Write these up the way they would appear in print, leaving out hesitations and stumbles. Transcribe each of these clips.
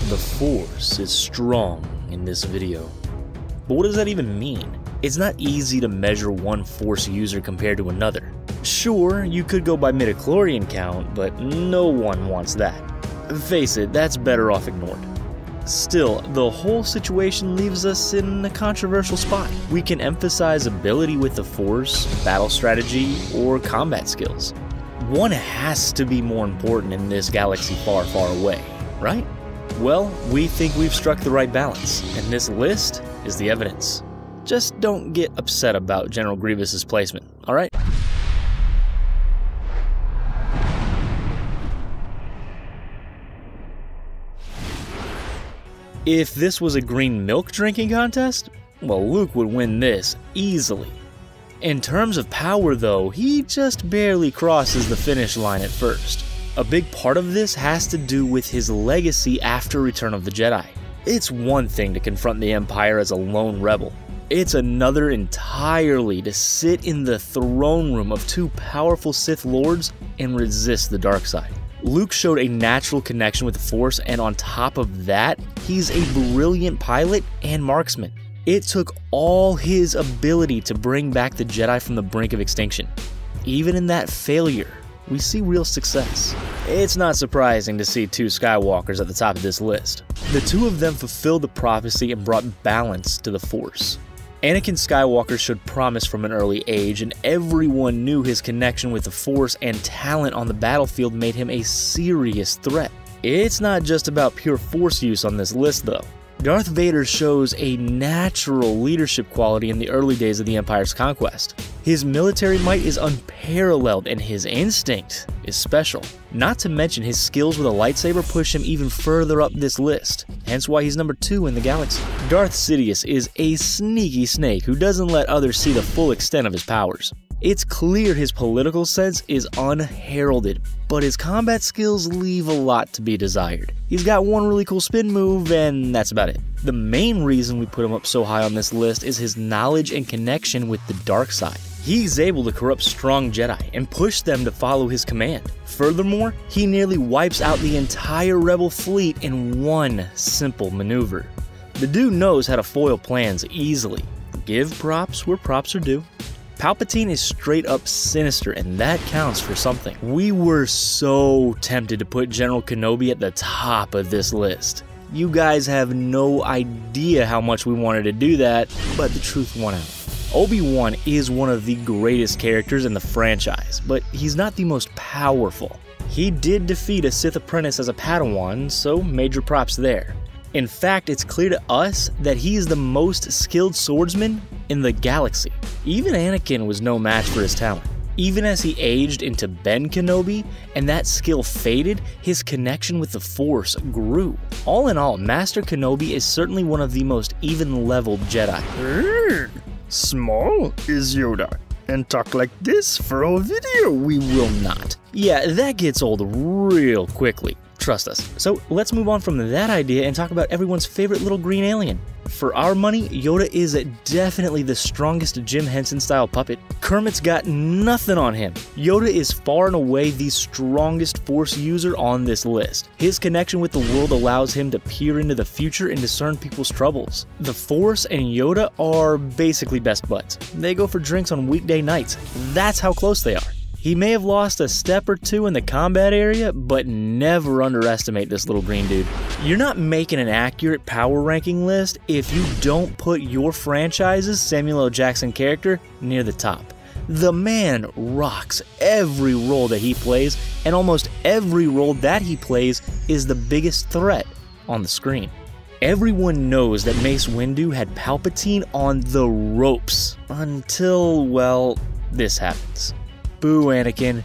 The Force is strong in this video. But what does that even mean? It's not easy to measure one Force user compared to another. Sure, you could go by midichlorian count, but no one wants that. Face it, that's better off ignored. Still, the whole situation leaves us in a controversial spot. We can emphasize ability with the Force, battle strategy, or combat skills. One has to be more important in this galaxy far, far away, right? Well, we think we've struck the right balance, and this list is the evidence. Just don't get upset about General Grievous's placement, alright? If this was a green milk drinking contest, well, Luke would win this easily. In terms of power though, he just barely crosses the finish line at first. A big part of this has to do with his legacy after Return of the Jedi. It's one thing to confront the Empire as a lone rebel. It's another entirely to sit in the throne room of two powerful Sith Lords and resist the dark side. Luke showed a natural connection with the Force, and on top of that, he's a brilliant pilot and marksman. It took all his ability to bring back the Jedi from the brink of extinction. Even in that failure, we see real success. It's not surprising to see two Skywalkers at the top of this list. The two of them fulfilled the prophecy and brought balance to the Force. Anakin Skywalker showed promise from an early age, and everyone knew his connection with the Force and talent on the battlefield made him a serious threat. It's not just about pure Force use on this list though. Darth Vader shows a natural leadership quality in the early days of the Empire's conquest. His military might is unparalleled and his instinct is special. Not to mention his skills with a lightsaber push him even further up this list, hence why he's number 2 in the galaxy. Darth Sidious is a sneaky snake who doesn't let others see the full extent of his powers. It's clear his political sense is unheralded, but his combat skills leave a lot to be desired. He's got one really cool spin move, and that's about it. The main reason we put him up so high on this list is his knowledge and connection with the dark side. He's able to corrupt strong Jedi and push them to follow his command. Furthermore, he nearly wipes out the entire Rebel fleet in one simple maneuver. The dude knows how to foil plans easily. Give props where props are due. Palpatine is straight up sinister, and that counts for something. We were so tempted to put General Kenobi at the top of this list. You guys have no idea how much we wanted to do that, but the truth won out. Obi-Wan is one of the greatest characters in the franchise, but he's not the most powerful. He did defeat a Sith apprentice as a Padawan, so major props there. In fact, it's clear to us that he is the most skilled swordsman in the galaxy. Even Anakin was no match for his talent. Even as he aged into Ben Kenobi and that skill faded, his connection with the Force grew. All in all, Master Kenobi is certainly one of the most even-leveled Jedi. Small is Yoda, and talk like this for a video we will not. Yeah, that gets old real quickly. Trust us. So let's move on from that idea and talk about everyone's favorite little green alien. For our money, Yoda is definitely the strongest Jim Henson style puppet. Kermit's got nothing on him. Yoda is far and away the strongest Force user on this list. His connection with the world allows him to peer into the future and discern people's troubles. The Force and Yoda are basically best buds. They go for drinks on weekday nights. That's how close they are. He may have lost a step or two in the combat area, but never underestimate this little green dude. You're not making an accurate power ranking list if you don't put your franchise's Samuel L. Jackson character near the top. The man rocks every role that he plays, and almost every role that he plays is the biggest threat on the screen. Everyone knows that Mace Windu had Palpatine on the ropes until, well, this happens. Boo, Anakin.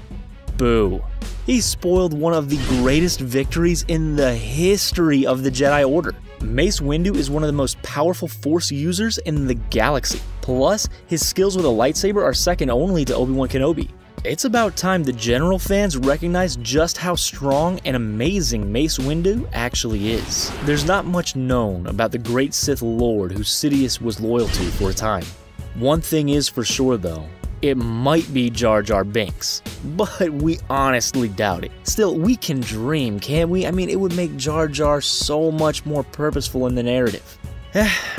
Boo. He spoiled one of the greatest victories in the history of the Jedi Order. Mace Windu is one of the most powerful Force users in the galaxy. Plus, his skills with a lightsaber are second only to Obi-Wan Kenobi. It's about time the general fans recognize just how strong and amazing Mace Windu actually is. There's not much known about the great Sith Lord who Sidious was loyal to for a time. One thing is for sure though, it might be Jar Jar Binks, but we honestly doubt it. Still, we can dream, can't we? I mean, it would make Jar Jar so much more purposeful in the narrative.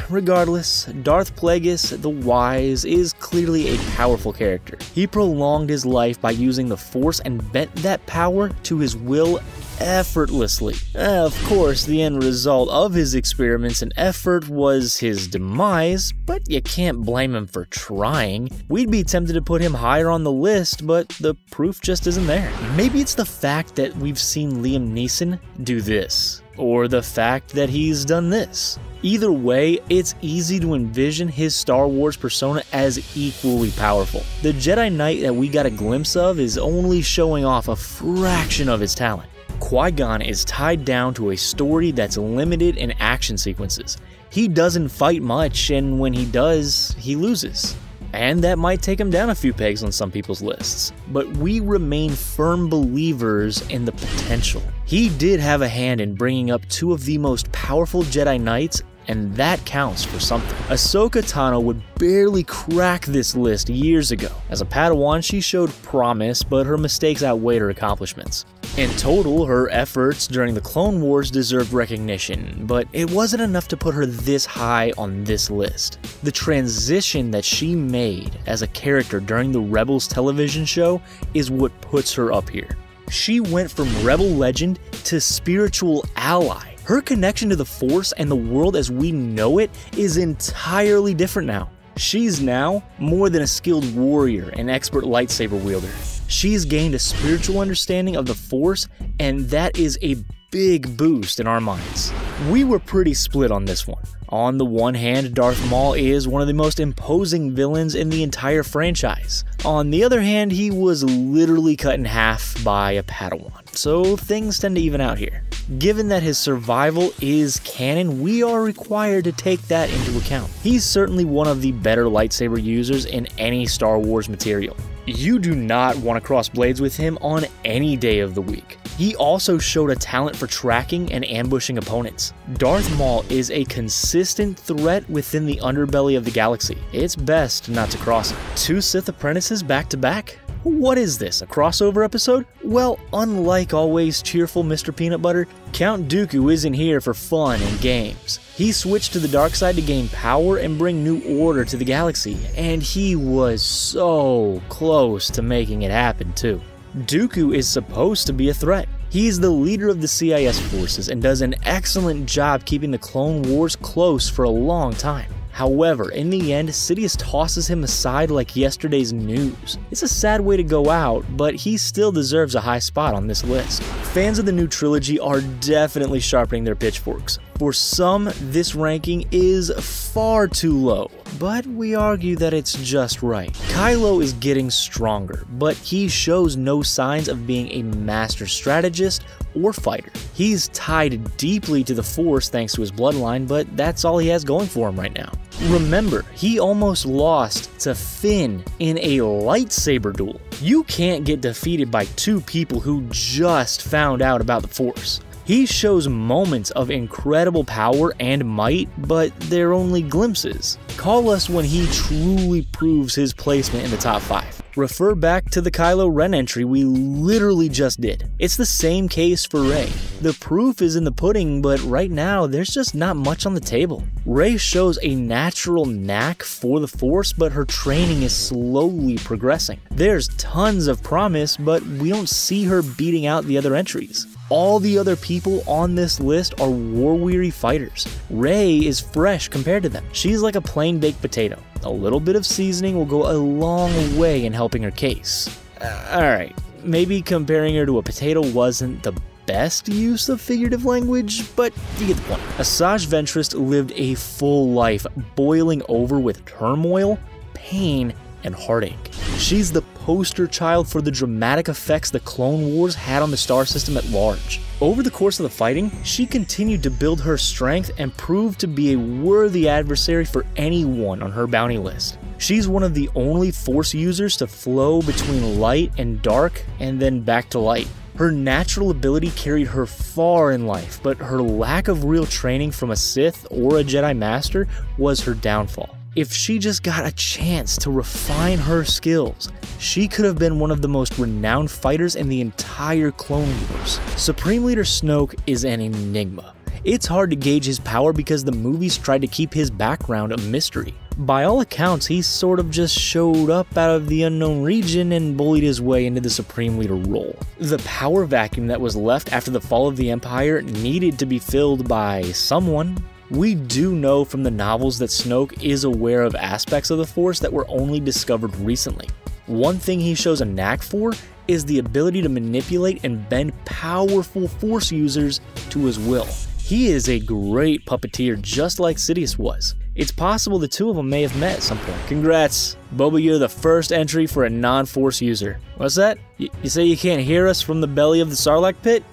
Regardless, Darth Plagueis the Wise is clearly a powerful character. He prolonged his life by using the Force and bent that power to his will effortlessly. Of course, the end result of his experiments and effort was his demise, but you can't blame him for trying. We'd be tempted to put him higher on the list, but the proof just isn't there. Maybe it's the fact that we've seen Liam Neeson do this, or the fact that he's done this. Either way, it's easy to envision his Star Wars persona as equally powerful. The Jedi Knight that we got a glimpse of is only showing off a fraction of his talent. Qui-Gon is tied down to a story that's limited in action sequences. He doesn't fight much, and when he does, he loses. And that might take him down a few pegs on some people's lists, but we remain firm believers in the potential. He did have a hand in bringing up two of the most powerful Jedi Knights, and that counts for something. Ahsoka Tano would barely crack this list years ago. As a Padawan, she showed promise, but her mistakes outweighed her accomplishments. In total, her efforts during the Clone Wars deserved recognition, but it wasn't enough to put her this high on this list. The transition that she made as a character during the Rebels television show is what puts her up here. She went from rebel legend to spiritual ally. Her connection to the Force and the world as we know it is entirely different now. She's now more than a skilled warrior and expert lightsaber wielder. She's gained a spiritual understanding of the Force, and that is a big boost in our minds. We were pretty split on this one. On the one hand, Darth Maul is one of the most imposing villains in the entire franchise. On the other hand, he was literally cut in half by a Padawan, so things tend to even out here. Given that his survival is canon, we are required to take that into account. He's certainly one of the better lightsaber users in any Star Wars material. You do not want to cross blades with him on any day of the week. He also showed a talent for tracking and ambushing opponents. Darth Maul is a consistent threat within the underbelly of the galaxy. It's best not to cross him. 2 Sith apprentices back to back? What is this, a crossover episode? Well, unlike always cheerful Mr. Peanut Butter, Count Dooku isn't here for fun and games. He switched to the dark side to gain power and bring new order to the galaxy, and he was so close to making it happen too. Dooku is supposed to be a threat. He's the leader of the CIS forces and does an excellent job keeping the Clone Wars close for a long time. However, in the end, Sidious tosses him aside like yesterday's news. It's a sad way to go out, but he still deserves a high spot on this list. Fans of the new trilogy are definitely sharpening their pitchforks. For some, this ranking is far too low, but we argue that it's just right. Kylo is getting stronger, but he shows no signs of being a master strategist or fighter. He's tied deeply to the Force thanks to his bloodline, but that's all he has going for him right now. Remember, he almost lost to Finn in a lightsaber duel. You can't get defeated by 2 people who just found out about the Force. He shows moments of incredible power and might, but they're only glimpses. Call us when he truly proves his placement in the top 5. Refer back to the Kylo Ren entry we literally just did. It's the same case for Rey. The proof is in the pudding, but right now there's just not much on the table. Rey shows a natural knack for the Force, but her training is slowly progressing. There's tons of promise, but we don't see her beating out the other entries. All the other people on this list are war-weary fighters. Rey is fresh compared to them. She's like a plain baked potato. A little bit of seasoning will go a long way in helping her case. Alright, maybe comparing her to a potato wasn't the best use of figurative language, but you get the point. Asajj Ventress lived a full life, boiling over with turmoil, pain, and heartache. She's the poster child for the dramatic effects the Clone Wars had on the star system at large. Over the course of the fighting, she continued to build her strength and proved to be a worthy adversary for anyone on her bounty list. She's one of the only Force users to flow between light and dark and then back to light. Her natural ability carried her far in life, but her lack of real training from a Sith or a Jedi Master was her downfall. If she just got a chance to refine her skills, she could have been one of the most renowned fighters in the entire Clone Wars. Supreme Leader Snoke is an enigma. It's hard to gauge his power because the movies tried to keep his background a mystery. By all accounts, he sort of just showed up out of the unknown region and bullied his way into the Supreme Leader role. The power vacuum that was left after the fall of the Empire needed to be filled by someone. We do know from the novels that Snoke is aware of aspects of the Force that were only discovered recently. One thing he shows a knack for is the ability to manipulate and bend powerful Force users to his will. He is a great puppeteer just like Sidious was. It's possible the two of them may have met at some point. Congrats, Boba, you're the first entry for a non-Force user. What's that? You say you can't hear us from the belly of the Sarlacc pit?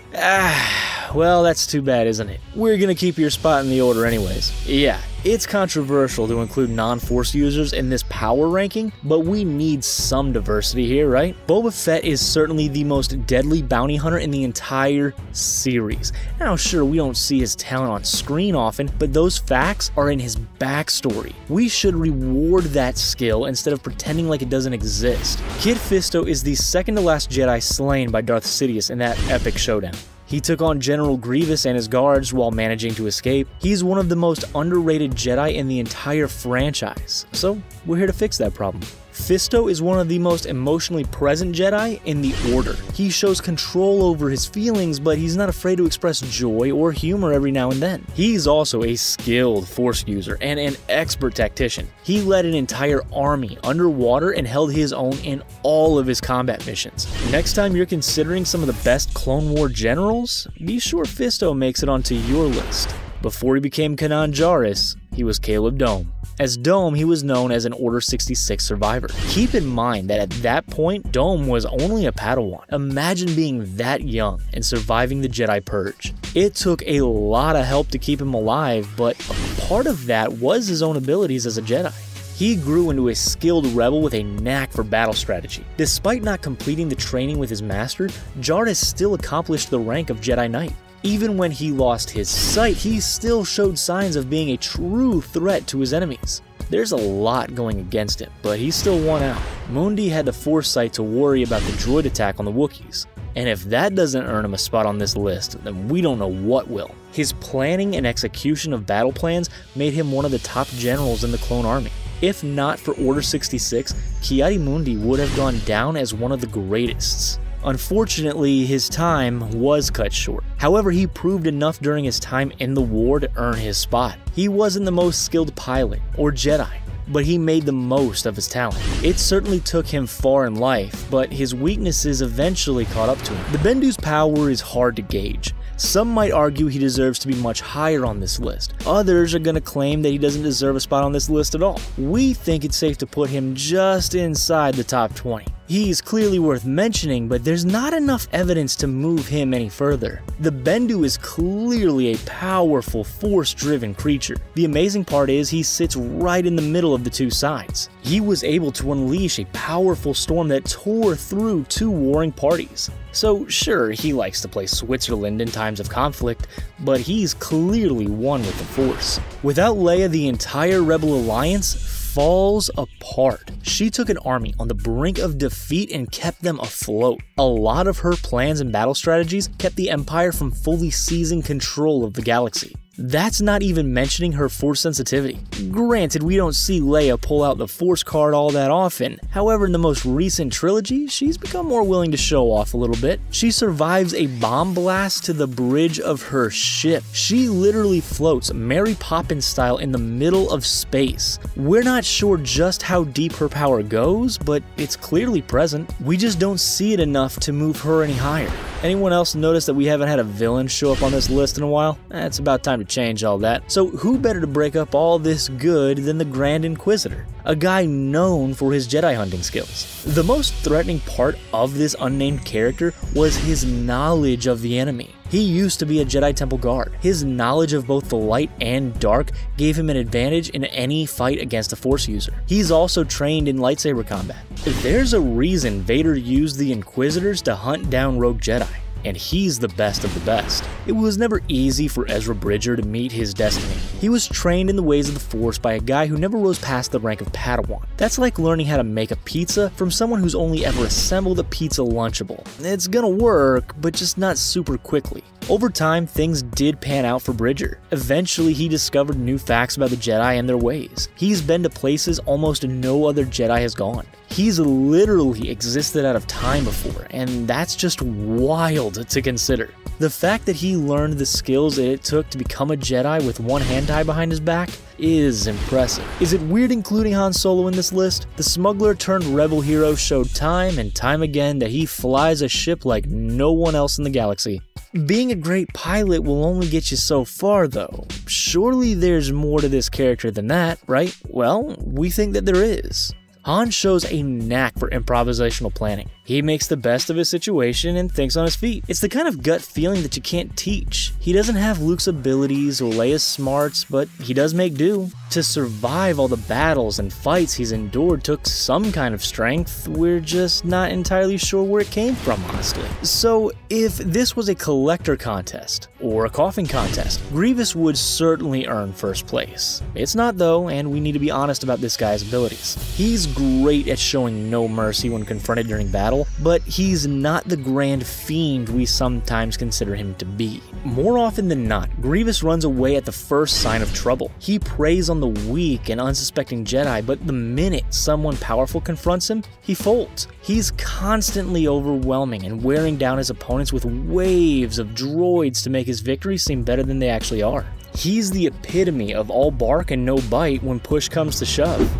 Well, that's too bad, isn't it? We're gonna keep your spot in the order anyways. Yeah, it's controversial to include non-Force users in this power ranking, but we need some diversity here, right? Boba Fett is certainly the most deadly bounty hunter in the entire series. Now, sure, we don't see his talent on screen often, but those facts are in his backstory. We should reward that skill instead of pretending like it doesn't exist. Kit Fisto is the second to last Jedi slain by Darth Sidious in that epic showdown. He took on General Grievous and his guards while managing to escape. He's one of the most underrated Jedi in the entire franchise, so we're here to fix that problem. Fisto is one of the most emotionally present Jedi in the Order. He shows control over his feelings, but he's not afraid to express joy or humor every now and then. He's also a skilled Force user and an expert tactician. He led an entire army underwater and held his own in all of his combat missions. Next time you're considering some of the best Clone War generals, be sure Fisto makes it onto your list. Before he became Kanan Jarrus, he was Caleb Dome. As Dome, he was known as an Order 66 survivor. Keep in mind that at that point, Dome was only a Padawan. Imagine being that young and surviving the Jedi Purge. It took a lot of help to keep him alive, but a part of that was his own abilities as a Jedi. He grew into a skilled rebel with a knack for battle strategy. Despite not completing the training with his master, Jarrus still accomplished the rank of Jedi Knight. Even when he lost his sight, he still showed signs of being a true threat to his enemies. There's a lot going against him, but he still won out. Mundi had the foresight to worry about the droid attack on the Wookiees. And if that doesn't earn him a spot on this list, then we don't know what will. His planning and execution of battle plans made him one of the top generals in the clone army. If not for Order 66, Ki-Adi-Mundi would have gone down as one of the greatest. Unfortunately, his time was cut short. However, he proved enough during his time in the war to earn his spot. He wasn't the most skilled pilot or Jedi, but he made the most of his talent. It certainly took him far in life, but his weaknesses eventually caught up to him. The Bendu's power is hard to gauge. Some might argue he deserves to be much higher on this list. Others are going to claim that he doesn't deserve a spot on this list at all. We think it's safe to put him just inside the top 20. He's clearly worth mentioning, but there's not enough evidence to move him any further. The Bendu is clearly a powerful, Force-driven creature. The amazing part is he sits right in the middle of the two sides. He was able to unleash a powerful storm that tore through two warring parties. So sure, he likes to play Switzerland in times of conflict, but he's clearly one with the Force. Without Leia, the entire Rebel Alliance falls apart. She took an army on the brink of defeat and kept them afloat. A lot of her plans and battle strategies kept the Empire from fully seizing control of the galaxy. That's not even mentioning her Force sensitivity. Granted, we don't see Leia pull out the Force card all that often. However, in the most recent trilogy, she's become more willing to show off a little bit. She survives a bomb blast to the bridge of her ship. She literally floats Mary Poppins style in the middle of space. We're not sure just how deep her power goes, but it's clearly present. We just don't see it enough to move her any higher. Anyone else notice that we haven't had a villain show up on this list in a while? It's about time to change all that. So who better to break up all this good than the Grand Inquisitor, a guy known for his Jedi hunting skills. The most threatening part of this unnamed character was his knowledge of the enemy. He used to be a Jedi Temple guard. His knowledge of both the light and dark gave him an advantage in any fight against a Force user. He's also trained in lightsaber combat. There's a reason Vader used the Inquisitors to hunt down rogue Jedi. and he's the best of the best. It was never easy for Ezra Bridger to meet his destiny. He was trained in the ways of the Force by a guy who never rose past the rank of Padawan. That's like learning how to make a pizza from someone who's only ever assembled a pizza Lunchable. It's gonna work, but just not super quickly. Over time, things did pan out for Bridger. Eventually, he discovered new facts about the Jedi and their ways. He's been to places almost no other Jedi has gone. He's literally existed out of time before, and that's just wild to consider. The fact that he learned the skills that it took to become a Jedi with one hand tied behind his back is impressive. Is it weird including Han Solo in this list? The smuggler turned rebel hero showed time and time again that he flies a ship like no one else in the galaxy. Being a great pilot will only get you so far though. Surely there's more to this character than that, right? Well, we think that there is. Han shows a knack for improvisational planning. He makes the best of his situation and thinks on his feet. It's the kind of gut feeling that you can't teach. He doesn't have Luke's abilities or Leia's smarts, but he does make do. To survive all the battles and fights he's endured took some kind of strength. We're just not entirely sure where it came from, honestly. So if this was a collector contest or a coffin contest, Grievous would certainly earn first place. It's not though, and we need to be honest about this guy's abilities. He's great at showing no mercy when confronted during battle, but he's not the grand fiend we sometimes consider him to be. More often than not, Grievous runs away at the first sign of trouble. He preys on the weak and unsuspecting Jedi, but the minute someone powerful confronts him, he folds. He's constantly overwhelming and wearing down his opponents with waves of droids to make his victories seem better than they actually are. He's the epitome of all bark and no bite when push comes to shove.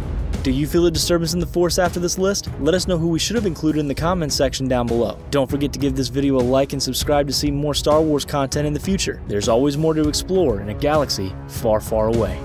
Do you feel a disturbance in the Force after this list? Let us know who we should have included in the comments section down below. Don't forget to give this video a like and subscribe to see more Star Wars content in the future. There's always more to explore in a galaxy far, far away.